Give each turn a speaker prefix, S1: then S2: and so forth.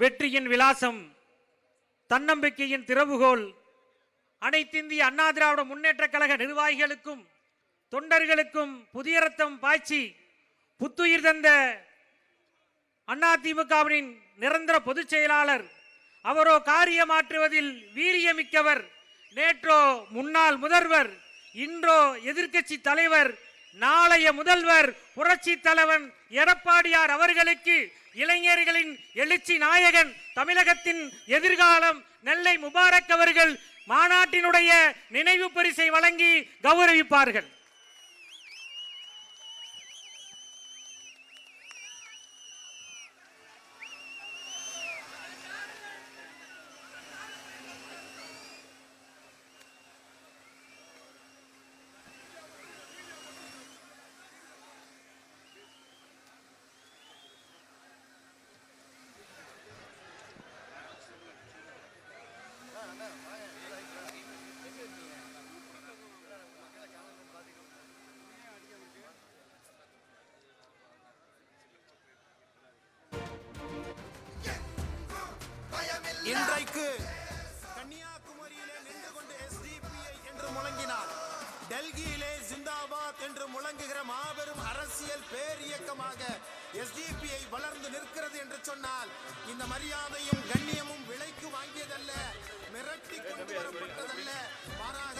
S1: வெற்றியின் விலாசம், தன்னம்பிக்கையின் திறவுகோல். அனைத்திந்திய அண்ணா திராவிட முன்னேற்ற கழக நிர்வாகிகளுக்கும் தொண்டர்களுக்கும் புதிய ரத்தம் பாய்ச்சி புத்துயிர் தந்த அதிமுகவின் நிரந்தர பொதுச் செயலாளர். அவரோ காரியமாற்றுவதில் வீரியமிக்கவர். நேற்றோ முன்னாள் முதல்வர், இன்றோ எதிர்க்கட்சி தலைவர், நாளைய முதல்வர் புரட்சி தலைவன் எடப்பாடியார் அவர்களுக்கு இளைஞர்களின் எழுச்சி நாயகன், தமிழகத்தின் எதிர்காலம் நெல்லை முபாரக் அவர்கள் மாநாட்டினுடைய நினைவு பரிசை வழங்கி கௌரவிப்பார்கள்.
S2: இன்றைக்கு கன்னியாகுமரியிலே நின்று கொண்டு SDPI என்று முழங்கினார். டெல்லியிலே ஜிந்தாபாத் என்று முழங்குகிற மாபெரும் அரசியல் பேரியக்கமாக SDPI வளர்ந்து நிற்கிறது என்று சொன்னால், இந்த மரியாதையும் கண்ணியமும் விலைக்கு வாங்கியதல்ல, மிரட்டி கொண்டு வரப்பட்டதல்ல, மாறாக